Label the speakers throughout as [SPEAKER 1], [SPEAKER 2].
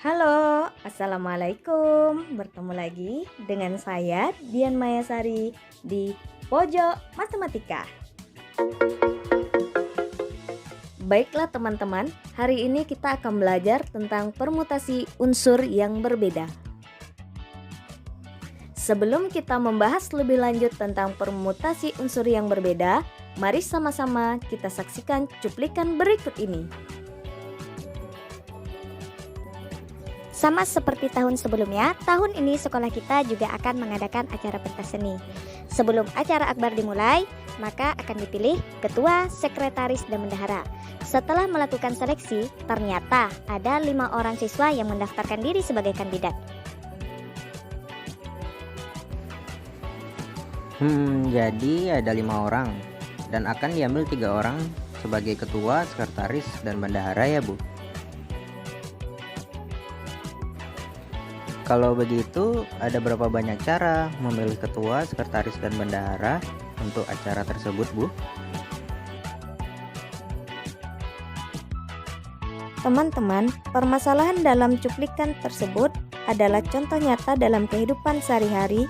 [SPEAKER 1] Halo, Assalamualaikum. Bertemu lagi dengan saya Dian Mayasari di Pojok Matematika. Baiklah teman-teman, hari ini kita akan belajar tentang permutasi unsur yang berbeda. Sebelum kita membahas lebih lanjut tentang permutasi unsur yang berbeda, mari sama-sama kita saksikan cuplikan berikut ini.
[SPEAKER 2] Sama seperti tahun sebelumnya, tahun ini sekolah kita juga akan mengadakan acara pentas seni. Sebelum acara akbar dimulai, maka akan dipilih ketua, sekretaris, dan bendahara. Setelah melakukan seleksi, ternyata ada 5 orang siswa yang mendaftarkan diri sebagai kandidat.
[SPEAKER 3] Jadi ada 5 orang dan akan diambil 3 orang sebagai ketua, sekretaris, dan bendahara ya Bu. Kalau begitu, ada berapa banyak cara memilih ketua, sekretaris, dan bendahara untuk acara tersebut, Bu?
[SPEAKER 1] Teman-teman, permasalahan dalam cuplikan tersebut adalah contoh nyata dalam kehidupan sehari-hari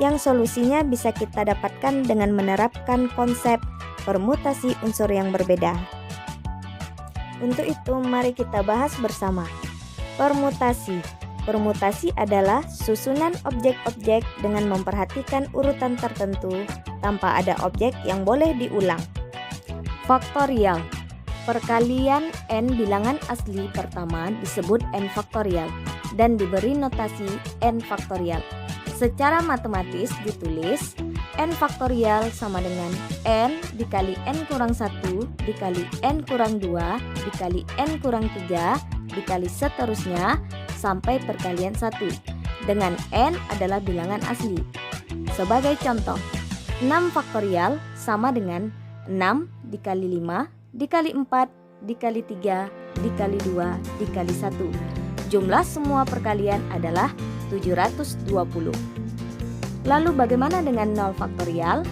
[SPEAKER 1] yang solusinya bisa kita dapatkan dengan menerapkan konsep permutasi unsur yang berbeda. Untuk itu, mari kita bahas bersama. Permutasi adalah susunan objek-objek dengan memperhatikan urutan tertentu tanpa ada objek yang boleh diulang. Faktorial. Perkalian n bilangan asli pertama disebut n faktorial dan diberi notasi n faktorial. Secara matematis ditulis n faktorial sama dengan n dikali n kurang 1 dikali n kurang 2 dikali n kurang 3 dikali seterusnya sampai perkalian 1 dengan n adalah bilangan asli. Sebagai contoh, 6 faktorial sama dengan 6 dikali 5 dikali 4 dikali 3 dikali 2 dikali 1. Jumlah semua perkalian adalah 720. Lalu bagaimana dengan 0 faktorial?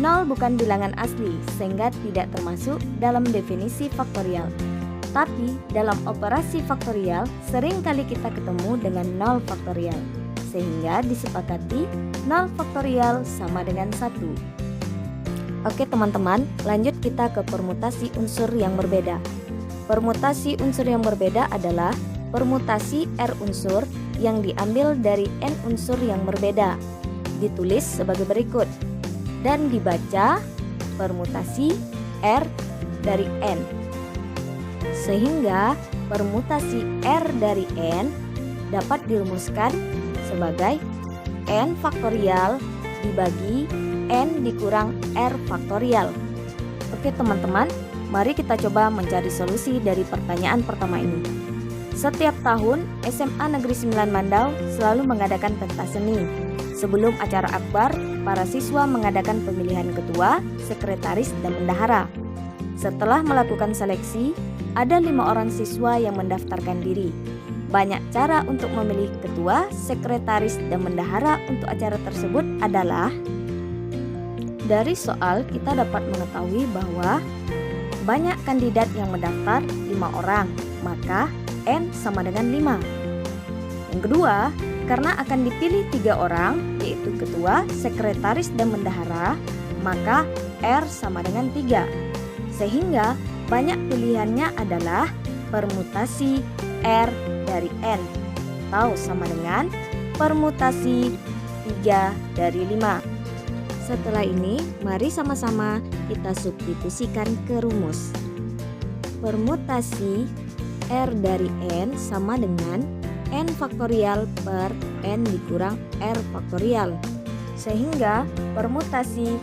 [SPEAKER 1] 0 bukan bilangan asli sehingga tidak termasuk dalam definisi faktorial. Tapi dalam operasi faktorial sering kali kita ketemu dengan 0 faktorial, sehingga disepakati 0 faktorial sama dengan 1. Oke teman-teman, lanjut kita ke permutasi unsur yang berbeda. Permutasi unsur yang berbeda adalah permutasi R unsur yang diambil dari N unsur yang berbeda. Ditulis sebagai berikut dan dibaca permutasi R dari N. Sehingga permutasi R dari N dapat dirumuskan sebagai N faktorial dibagi N dikurang R faktorial. Oke teman-teman, mari kita coba mencari solusi dari pertanyaan pertama ini. Setiap tahun SMA Negeri 9 Mandau selalu mengadakan pentas seni. Sebelum acara akbar, para siswa mengadakan pemilihan ketua, sekretaris, dan bendahara. Setelah melakukan seleksi, ada 5 orang siswa yang mendaftarkan diri. Banyak cara untuk memilih ketua, sekretaris, dan bendahara untuk acara tersebut adalah: dari soal kita dapat mengetahui bahwa banyak kandidat yang mendaftar 5 orang, maka N sama dengan 5. Yang kedua, karena akan dipilih 3 orang, yaitu ketua, sekretaris, dan bendahara, maka R sama dengan 3. Sehingga banyak pilihannya adalah permutasi R dari N atau sama dengan permutasi 3 dari 5. Setelah ini, mari sama-sama kita substitusikan ke rumus. Permutasi R dari N sama dengan N faktorial per N dikurang R faktorial. Sehingga permutasi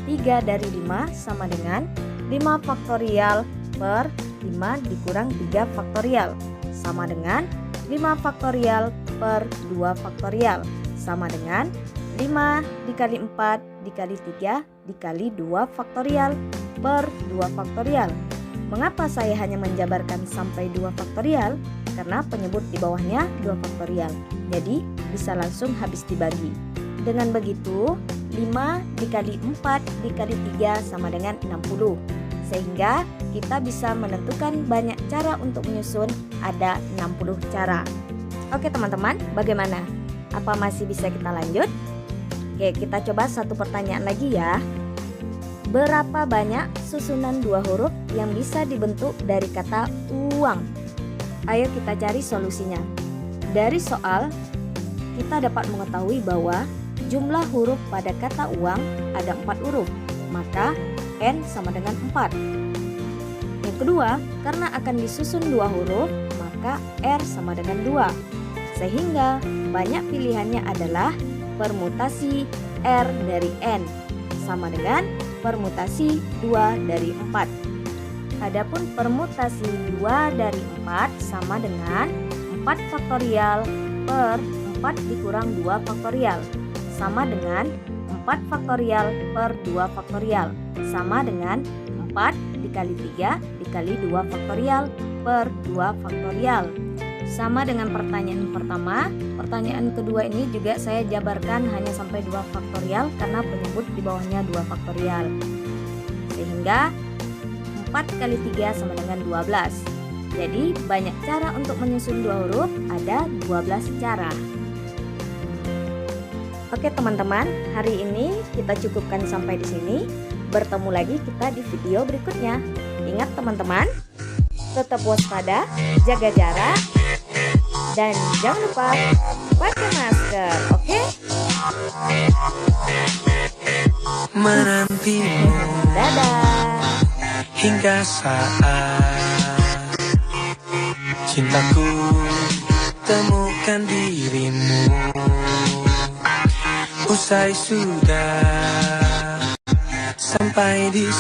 [SPEAKER 1] 3 dari 5 sama dengan 5 faktorial per 5 dikurang 3 faktorial sama dengan 5 faktorial per 2 faktorial sama dengan 5 dikali 4 dikali 3 dikali 2 faktorial per 2 faktorial. Mengapa saya hanya menjabarkan sampai 2 faktorial? Karena penyebut di bawahnya 2 faktorial. Jadi bisa langsung habis dibagi. Dengan begitu 5 dikali 4 dikali 3 sama dengan 60. Sehingga kita bisa menentukan banyak cara untuk menyusun, ada 60 cara. Oke teman-teman, bagaimana? Apa masih bisa kita lanjut? Oke, kita coba satu pertanyaan lagi ya. Berapa banyak susunan 2 huruf yang bisa dibentuk dari kata uang? Ayo kita cari solusinya. Dari soal, kita dapat mengetahui bahwa jumlah huruf pada kata uang ada 4 huruf, maka N sama dengan 4. Yang kedua, karena akan disusun 2 huruf, maka R sama dengan 2. Sehingga banyak pilihannya adalah permutasi R dari N sama dengan permutasi 2 dari 4. Adapun permutasi 2 dari 4 sama dengan 4 faktorial per 4 dikurang 2 faktorial sama dengan 4 faktorial per 2 faktorial sama dengan 4 dikali 3 dikali 2 faktorial per 2 faktorial. Sama dengan pertanyaan pertama, pertanyaan kedua ini juga saya jabarkan hanya sampai 2 faktorial karena penyebut di bawahnya 2 faktorial. Sehingga 4 kali 3 sama dengan 12. Jadi banyak cara untuk menyusun 2 huruf, ada 12 cara. Oke teman-teman, hari ini kita cukupkan sampai di sini. Bertemu lagi kita di video berikutnya. Ingat teman-teman, tetap waspada, jaga jarak, dan jangan lupa pakai masker, oke?
[SPEAKER 4] Menantimu
[SPEAKER 1] Dadah.
[SPEAKER 4] hingga saat cintaku temukan dirimu. Usai sudah sampai di